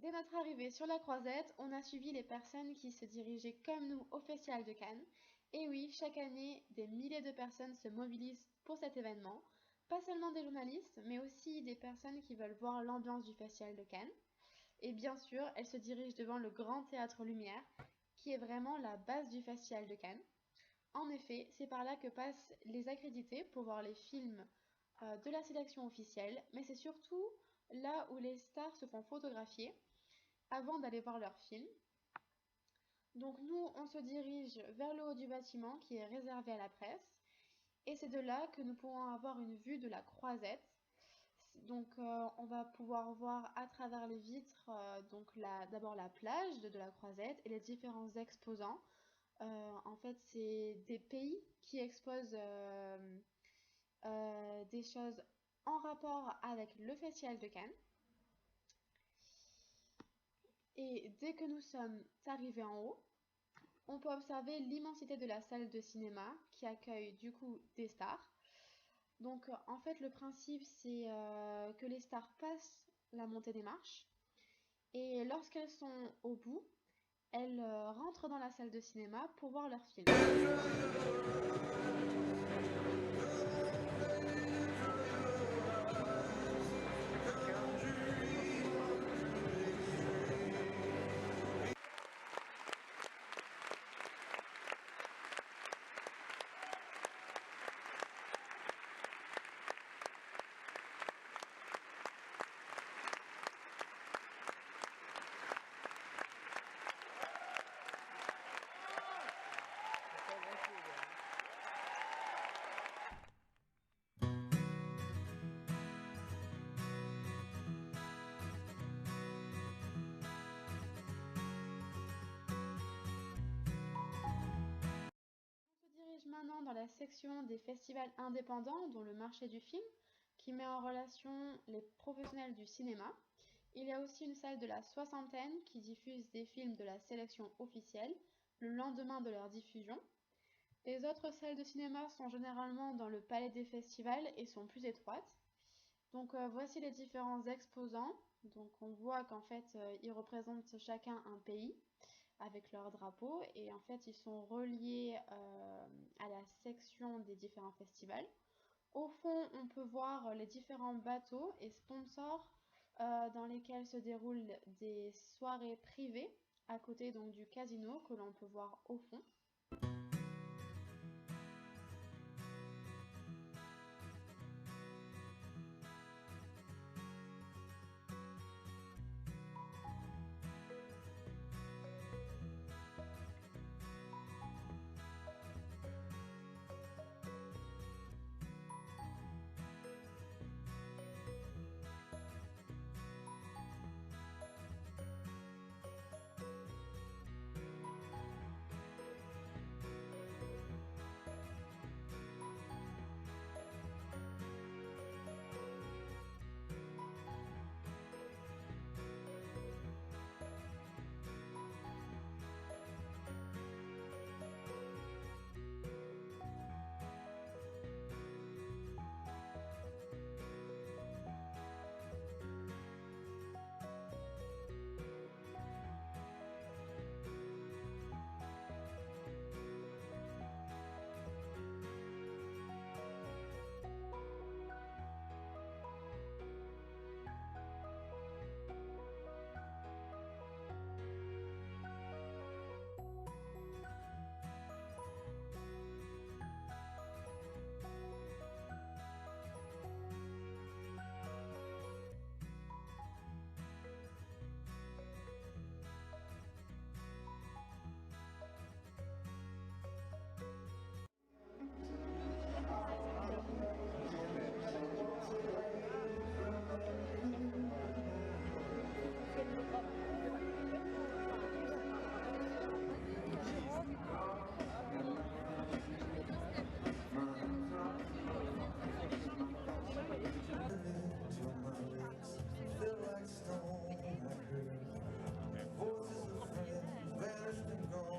Dès notre arrivée sur la Croisette, on a suivi les personnes qui se dirigeaient comme nous au Festival de Cannes. Et oui, chaque année, des milliers de personnes se mobilisent pour cet événement. Pas seulement des journalistes, mais aussi des personnes qui veulent voir l'ambiance du Festival de Cannes. Et bien sûr, elles se dirigent devant le Grand Théâtre Lumière, qui est vraiment la base du Festival de Cannes. En effet, c'est par là que passent les accrédités pour voir les films de la sélection officielle, mais c'est surtout là où les stars se font photographier avant d'aller voir leur film. Donc nous, on se dirige vers le haut du bâtiment qui est réservé à la presse, et c'est de là que nous pourrons avoir une vue de la Croisette. Donc on va pouvoir voir à travers les vitres d'abord la plage de la Croisette et les différents exposants. En fait, c'est des pays qui exposent des choses en rapport avec le Festival de Cannes. Et dès que nous sommes arrivés en haut, on peut observer l'immensité de la salle de cinéma qui accueille du coup des stars. Donc en fait le principe c'est que les stars passent la montée des marches et lorsqu'elles sont au bout, elles rentrent dans la salle de cinéma pour voir leur film. On se dirige maintenant dans la section des festivals indépendants, dont le marché du film, qui met en relation les professionnels du cinéma. Il y a aussi une salle de la soixantaine qui diffuse des films de la sélection officielle le lendemain de leur diffusion. Les autres salles de cinéma sont généralement dans le palais des festivals et sont plus étroites. Donc voici les différents exposants. Donc on voit qu'en fait ils représentent chacun un pays avec leur drapeau et en fait ils sont reliés à la section des différents festivals. Au fond, on peut voir les différents bateaux et sponsors dans lesquels se déroulent des soirées privées à côté donc du casino que l'on peut voir au fond.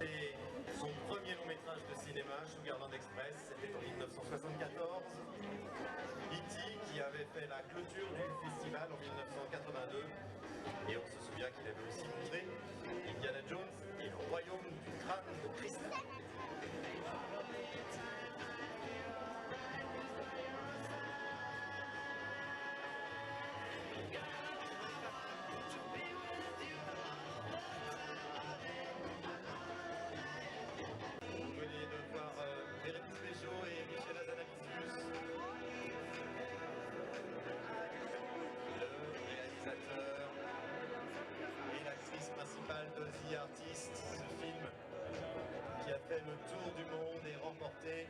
Et son premier long métrage de cinéma, Sugarland Express, c'était en 1974. E.T. qui avait fait la clôture du festival en 1982 Et on se souvient qu'il avait aussi montré Indiana Jones et le royaume du crâne de cristal. Vous venez de voir Bérénice Bejo et Michel Hazanavicius. Le réalisateur et l'actrice principale de The Artist, ce film qui a fait le tour du monde et remporté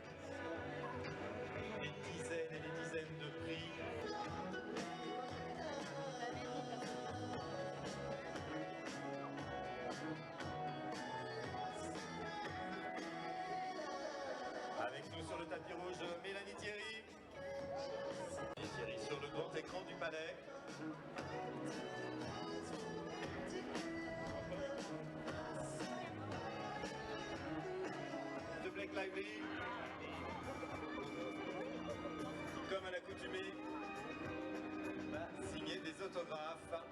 des dizaines et des dizaines de prix. Avec nous sur le tapis rouge, Mélanie Thierry. Et Thierry sur le grand écran du Palais. De Blake Lively. Comme à l'accoutumée, va signer des autographes.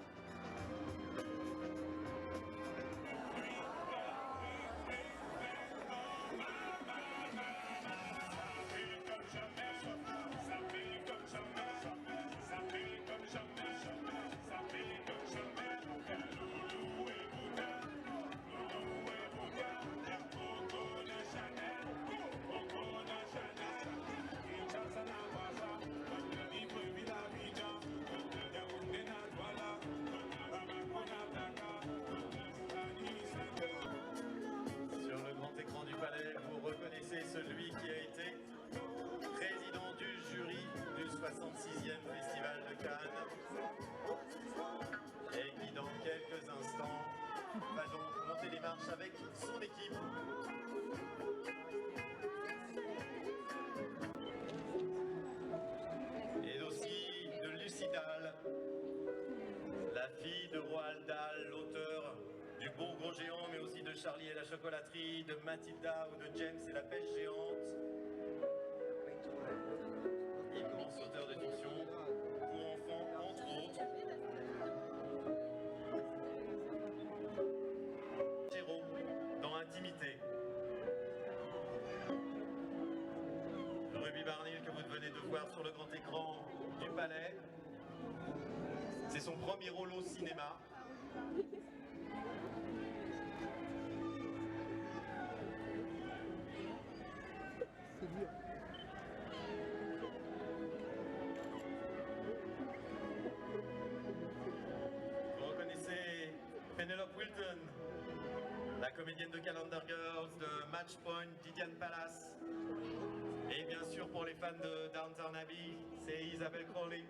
Sur le grand écran du Palais, vous reconnaissez celui qui a été président du jury du 66e Festival de Cannes et qui dans quelques instants va donc monter les marches avec son équipe. Et aussi de Lucy Dahl, la fille de Roald Dahl, l'auteur du Bon Gros Géant, mais aussi de Charlie et la chocolaterie, de Mathilda ou de James et la pêche géante. Immense auteur de fiction pour enfants, entre autres. Géraud, dans Intimité. Ruby Barnhill, que vous venez de voir sur le grand écran du Palais. C'est son premier rôle au cinéma. Vous reconnaissez Penelope Wilton, la comédienne de Calendar Girls, de Match Point, Didiane Palace. Et bien sûr, pour les fans de Downton Abbey, c'est Isabelle Crowley.